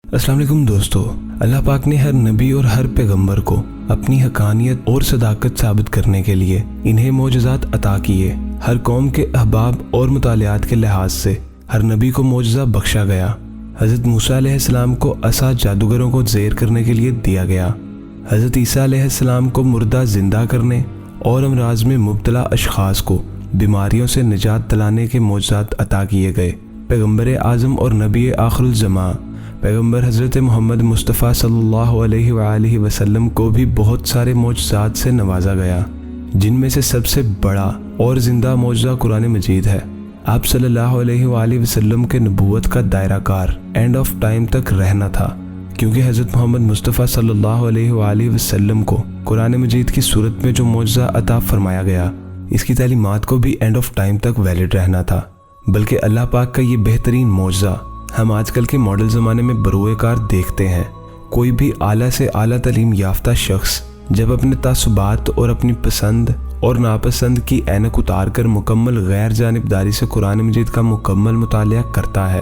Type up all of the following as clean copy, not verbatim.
अस्सलाम वालेकुम दोस्तों, अल्लाह पाक ने हर नबी और हर पैगंबर को अपनी हकानियत और सदाकत साबित करने के लिए इन्हें मोजज़ात अता किए। हर कौम के अहबाब और मुतालियात के लिहाज से हर नबी को मोजज़ा बख्शा गया। हज़रत मूसा अलैहिस्सलाम को असा जादूगरों को ज़ेर करने के लिए दिया गया। हज़रत ईसा अलैहिस्सलाम को मुर्दा ज़िंदा करने और अमराज में मुब्तला अशख़ास को बीमारियों से निजात दिलाने के मोजज़ात अता किए गए। पैगंबर आज़म और नबी आखिरुल ज़मा पैगंबर हज़रत मोहम्मद मुस्तफ़ा सल्लल्लाहु अलैहि वसल्लम को भी बहुत सारे मोजज़ात से नवाजा गया, जिनमें से सबसे बड़ा और ज़िंदा मोजज़ा कुरान मजीद है। आप सल्लल्लाहु अलैहि वसल्लम के नबूवत का दायरा कार एंड ऑफ टाइम तक रहना था, क्योंकि हज़रत मोहम्मद मुस्तफ़ा सल्लल्लाहु अलैहि वसल्लम को कुरान मजीद की सूरत में जो मोजज़ा अता फरमाया गया, इसकी तालीमात को भी एंड ऑफ टाइम तक वैलिड रहना था। बल्कि अल्लाह पाक का ये बेहतरीन मोजज़ा हम आजकल के मॉडल ज़माने में बरूए कार देखते हैं। कोई भी आला से आला तालीम याफ्ता शख्स जब अपने तासुबात और अपनी पसंद और नापसंद की ऐनक उतार कर मुकम्मल गैर जानिबदारी से कुरान मजीद का मुकम्मल मुतालिया करता है,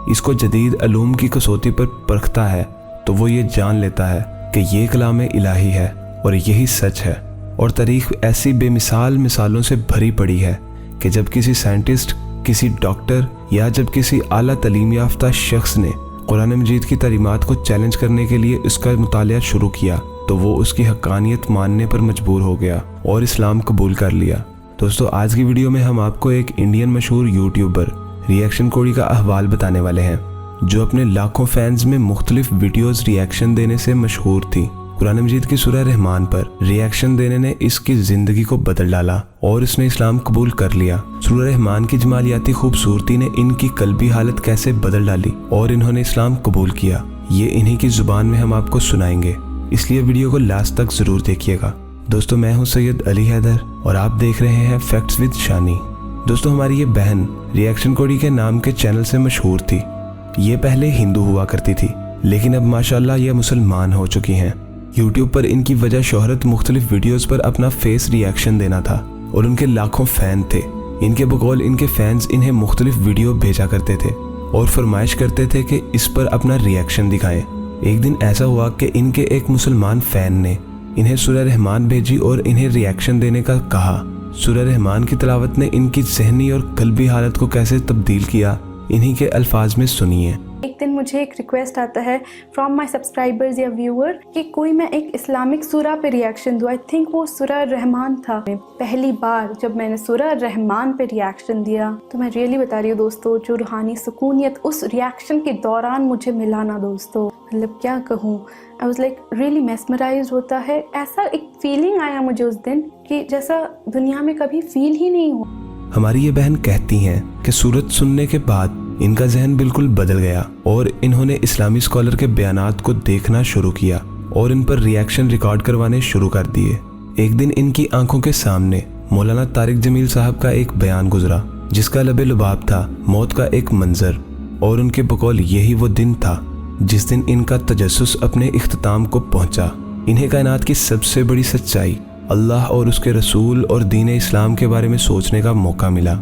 इसको जदीद अलूम की कसौटी पर परखता है, तो वो ये जान लेता है कि ये कलाम इलाही है और यही सच है। और तारीख़ ऐसी बेमिसाल मिसालों से भरी पड़ी है कि जब किसी साइंटिस्ट, किसी डॉक्टर या जब किसी आला तालीम याफ्ता शख्स ने कुरान मजीद की तालीमात को चैलेंज करने के लिए इसका मुतालिया शुरू किया, तो वो उसकी हक्कानियत मानने पर मजबूर हो गया और इस्लाम कबूल कर लिया। दोस्तों, आज की वीडियो में हम आपको एक इंडियन मशहूर यूट्यूबर रिएक्शन कोडी का अहवाल बताने वाले हैं, जो अपने लाखों फैंस में मुख्तलिफ वीडियोज़ रिएक्शन देने से मशहूर थी। कुरान मजीद की सूरह रहमान पर रिएक्शन देने ने इसकी ज़िंदगी को बदल डाला और इसने इस्लाम कबूल कर लिया। सूरह रहमान की जमालियाती खूबसूरती ने इनकी कल्बी हालत कैसे बदल डाली और इन्होंने इस्लाम कबूल किया, ये इन्हीं की ज़ुबान में हम आपको सुनाएंगे, इसलिए वीडियो को लास्ट तक ज़रूर देखिएगा। दोस्तों, मैं हूँ सैयद अली हैदर और आप देख रहे हैं फैक्ट्स विद शानी। दोस्तों, हमारी ये बहन रिएक्शन कोडी के नाम के चैनल से मशहूर थी। ये पहले हिंदू हुआ करती थी, लेकिन अब माशाल्लाह ये मुसलमान हो चुकी हैं। यूट्यूब पर इनकी वजह शोहरत मुख्तलिफ वीडियोज़ पर अपना फेस रिएक्शन देना था और उनके लाखों फ़ैन थे। इनके बकौल इनके फैंस इन्हें मुख्तलिफ वीडियो भेजा करते थे और फरमाइश करते थे कि इस पर अपना रिएक्शन दिखाएं। एक दिन ऐसा हुआ कि इनके एक मुसलमान फ़ैन ने इन्हें सूरह रहमान भेजी और इन्हें रिएक्शन देने का कहा। सूरह रहमान की तिलावत ने इनकी ज़हनी और कल्बी हालत को कैसे तब्दील किया, इन्हीं के अल्फाज में सुनिए। एक दिन मुझे एक रिक्वेस्ट आता है फ्रॉम माय सब्सक्राइबर्स या व्यूअर कि कोई मैं एक इस्लामिक सूरा पे रिएक्शन दूँ। आई थिंक वो सूरा रहमान था। पहली बार जब मैंने सूरा रहमान पे रिएक्शन दिया, तो मैं रियली बता रही हूँ दोस्तों, जो रूहानी सुकूनियत उस रिएक्शन के दौरान मुझे मिला ना दोस्तों, मतलब क्या कहूँ, I was like really mesmerised होता है। ऐसा एक फीलिंग आया मुझे उस दिन कि जैसा दुनिया में कभी फील ही नहीं हुआ। हमारी ये बहन कहती हैं कि सूरत सुनने के बाद इनका जहन बिल्कुल बदल गया और इन्होंने इस्लामी स्कॉलर के बयानात को देखना शुरू किया और इन पर रिएक्शन रिकॉर्ड करवाने शुरू कर दिए। एक दिन इनकी आंखों के सामने मौलाना तारिक जमील साहब का एक बयान गुजरा, जिसका लबे लुबाब था मौत का एक मंजर, और उनके बकौल यही वो दिन था जिस दिन इनका तजस्सुस अपने इख्तिताम को पहुंचा। इन्हें कायनात की सबसे बड़ी सच्चाई, अल्लाह और उसके रसूल और दीन इस्लाम के बारे में सोचने का मौका मिला।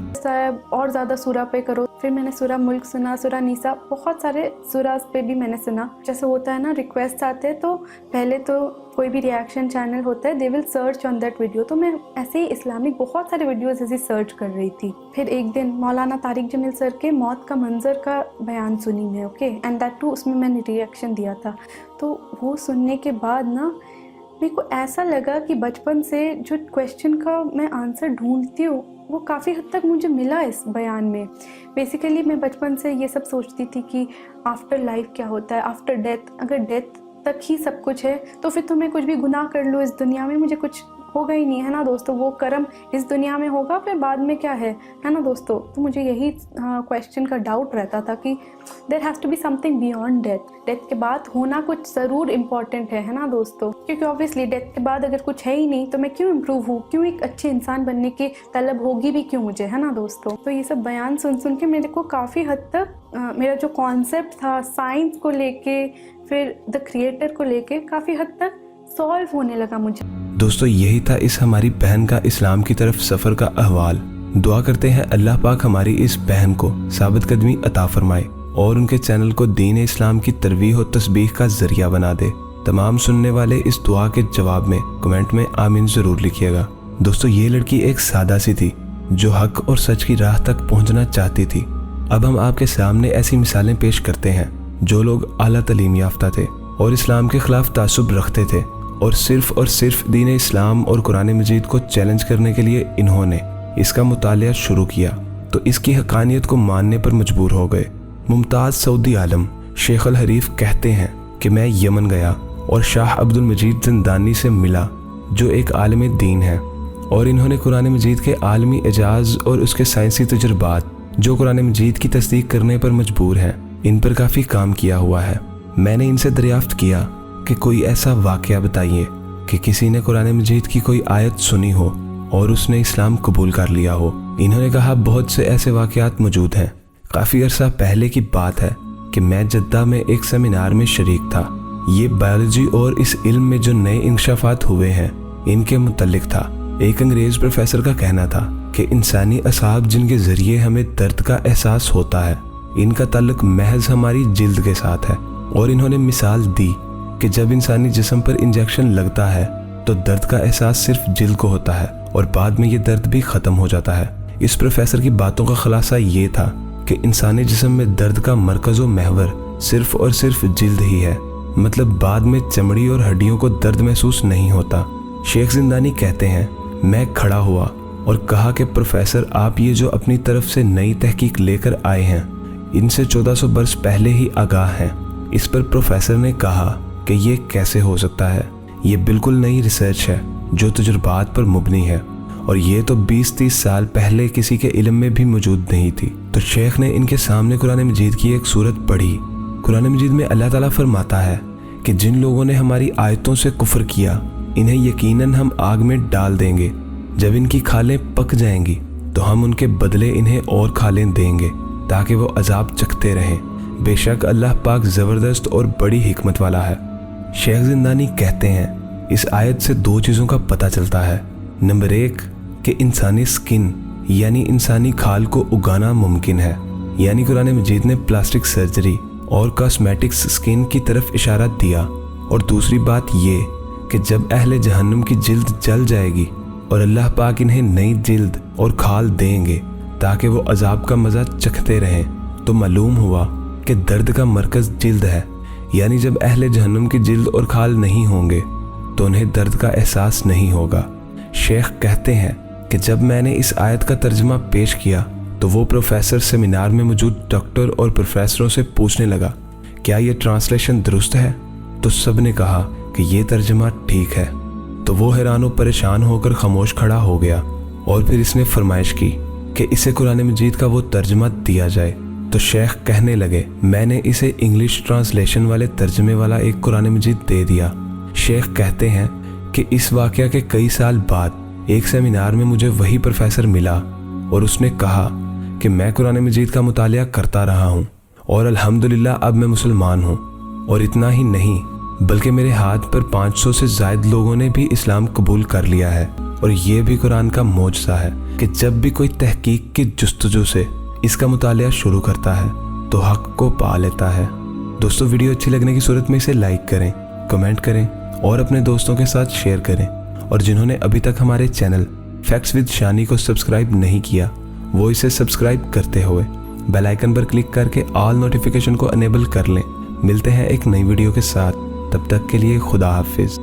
और ज़्यादा सूरा पे करो। फिर मैंने सूरा मुल्क सुना, सूरा निसा, बहुत सारे सूराज पे भी मैंने सुना। जैसे होता है ना, रिक्वेस्ट आते हैं तो पहले तो कोई भी रिएक्शन चैनल होता है, they will search on that video. तो मैं ऐसे ही इस्लामिक बहुत सारे वीडियोस ऐसे सर्च कर रही थी। फिर एक दिन मौलाना तारिक जमील सर के मौत का मंजर का बयान सुनी मैं, ओके, एंड दैट टू उसमें मैंने रिएक्शन दिया था। तो वो सुनने के बाद ना मेरे को ऐसा लगा कि बचपन से जो क्वेश्चन का मैं आंसर ढूंढती हूँ वो काफ़ी हद तक मुझे मिला इस बयान में। बेसिकली मैं बचपन से ये सब सोचती थी कि आफ्टर लाइफ क्या होता है, आफ्टर डेथ, अगर डेथ तक ही सब कुछ है तो फिर तो मैं कुछ भी गुनाह कर लूँ इस दुनिया में, मुझे कुछ होगा ही नहीं, है ना दोस्तों। वो कर्म इस दुनिया में होगा, फिर बाद में क्या है ना दोस्तों। तो मुझे यही क्वेश्चन का डाउट रहता था कि there has to be something beyond death. Death के बाद होना कुछ ज़रूर इम्पॉर्टेंट है ना दोस्तों, क्योंकि ऑब्वियसली डेथ के बाद अगर कुछ है ही नहीं तो मैं क्यों इम्प्रूव हूँ, क्यों एक अच्छे इंसान बनने की तलब होगी भी क्यों मुझे, है ना दोस्तों। तो ये सब बयान सुन के मेरे को काफ़ी हद तक मेरा जो कॉन्सेप्ट था साइंस को लेके, फिर द क्रिएटर को लेके, काफ़ी हद तक सॉल्व होने लगा मुझे। दोस्तों, यही था इस हमारी बहन का इस्लाम की तरफ सफ़र का अहवाल। दुआ करते हैं अल्लाह पाक हमारी इस बहन को साबित कदमी अता फरमाए और उनके चैनल को दीन इस्लाम की तरवीह और तस्बीह का जरिया बना दे। तमाम सुनने वाले इस दुआ के जवाब में कमेंट में आमीन ज़रूर लिखिएगा। दोस्तों, ये लड़की एक सादा सी थी जो हक और सच की राह तक पहुंचना चाहती थी। अब हम आपके सामने ऐसी मिसालें पेश करते हैं जो लोग आला तालीम याफ्ता थे और इस्लाम के खिलाफ तासुब रखते थे और सिर्फ दीन इस्लाम और कुरान मजीद को चैलेंज करने के लिए इन्होंने इसका मुतालिया शुरू किया तो इसकी हकानियत को मानने पर मजबूर हो गए। मुमताज़ सऊदी आलम शेख अल हरीफ कहते हैं कि मैं यमन गया और शाह अब्दुल मजीद ज़िंदानी से मिला जो एक आलिम दीन है, और इन्होंने कुरान मजीद के आलमी एजाज़ और उसके साइंसी तजुर्बात जो कुरान मजीद की तस्दीक करने पर मजबूर हैं, इन पर काफ़ी काम किया हुआ है। मैंने इनसे दरियाफ्त किया कि कोई ऐसा वाक़या बताइए कि किसी ने कुरान मजीद की कोई आयत सुनी हो और उसने इस्लाम कबूल कर लिया हो। इन्होंने कहा बहुत से ऐसे वाक़यात मौजूद हैं। काफ़ी अरसा पहले की बात है कि मैं जद्दा में एक सेमिनार में शरीक था। ये बायोलॉजी और इस इल्म में जो नए इंकशाफात हुए हैं इनके मुतल्लिक था। एक अंग्रेज़ प्रोफेसर का कहना था कि इंसानी असाब जिनके ज़रिए हमें दर्द का एहसास होता है, इनका ताल्लुक महज हमारी जिल्द के साथ है। और इन्होंने मिसाल दी कि जब इंसानी जिस्म पर इंजेक्शन लगता है तो दर्द का एहसास सिर्फ जिल्द को होता है और बाद में ये दर्द भी ख़त्म हो जाता है। इस प्रोफेसर की बातों का खुलासा ये था कि इंसानी जिस्म में दर्द का मरकज़ व महवर सिर्फ और सिर्फ जिल्द ही है, मतलब बाद में चमड़ी और हड्डियों को दर्द महसूस नहीं होता। शेख ज़िंदानी कहते हैं, मैं खड़ा हुआ और कहा कि प्रोफेसर, आप ये जो अपनी तरफ से नई तहकीक लेकर आए हैं इनसे 1400 बरस पहले ही आगाह हैं। इस पर प्रोफेसर ने कहा कि ये कैसे हो सकता है, ये बिल्कुल नई रिसर्च है जो तजुर्बात पर मुबनी है और ये तो 20-30 साल पहले किसी के इल्म में भी मौजूद नहीं थी। तो शेख ने इनके सामने कुरान मजीद की एक सूरत पढ़ी। कुरान मजीद में अल्लाह ताला फरमाता है कि जिन लोगों ने हमारी आयतों से कुफ्र किया इन्हें यकीनन हम आग में डाल देंगे। जब इनकी खालें पक जाएंगी तो हम उनके बदले इन्हें और खालें देंगे ताकि वो अजाब चखते रहें। बेशक अल्लाह पाक ज़बरदस्त और बड़ी हिकमत वाला है। शेख ज़िंदानी कहते हैं, इस आयत से 2 चीज़ों का पता चलता है। नंबर 1 कि इंसानी स्किन यानी इंसानी खाल को उगाना मुमकिन है, यानी कुरान मजीद ने प्लास्टिक सर्जरी और कॉस्मेटिक्स स्किन की तरफ इशारा दिया। और दूसरी बात ये कि जब अहले जहन्नुम की जिल्द जल जाएगी और अल्लाह पाक इन्हें नई जिल्द और खाल देंगे ताकि वो अजाब का मज़ा चखते रहें, तो मालूम हुआ कि दर्द का मरकज़ जिल्द है। यानी जब अहले जहन्नुम की जिल्द और खाल नहीं होंगे तो उन्हें दर्द का एहसास नहीं होगा। शेख कहते हैं कि जब मैंने इस आयत का तर्जमा पेश किया तो वो प्रोफेसर सेमिनार में मौजूद डॉक्टर और प्रोफेसरों से पूछने लगा, क्या ये ट्रांसलेशन दुरुस्त है? तो सब ने कहा कि ये तर्जमा ठीक है। तो वो हैरान और परेशान होकर खामोश खड़ा हो गया और फिर इसने फरमाइश की कि इसे कुरान मजीद का वो तर्जमा दिया जाए। तो शेख कहने लगे, मैंने इसे इंग्लिश ट्रांसलेशन वाले तर्जमे वाला एक कुरान मजीद दे दिया। शेख कहते हैं कि इस वाक़या के कई साल बाद एक सेमिनार में मुझे वही प्रोफेसर मिला और उसने कहा कि मैं कुरान मजीद का मुतालिया करता रहा हूँ और अल्हम्दुलिल्लाह अब मैं मुसलमान हूँ। और इतना ही नहीं बल्कि मेरे हाथ पर 500 से ज़ायद लोगों ने भी इस्लाम कबूल कर लिया है। और ये भी कुरान का मोजज़ा है कि जब भी कोई तहकीक की जुस्तजू से इसका मुतालिया शुरू करता है तो हक को पा लेता है। दोस्तों, वीडियो अच्छी लगने की सूरत में इसे लाइक करें, कमेंट करें और अपने दोस्तों के साथ शेयर करें। और जिन्होंने अभी तक हमारे चैनल फैक्ट्स विद शानी को सब्सक्राइब नहीं किया वो इसे सब्सक्राइब करते हुए बेल आइकन पर क्लिक करके ऑल नोटिफिकेशन को अनेबल कर लें। मिलते हैं एक नई वीडियो के साथ, तब तक के लिए खुदा हाफिज़।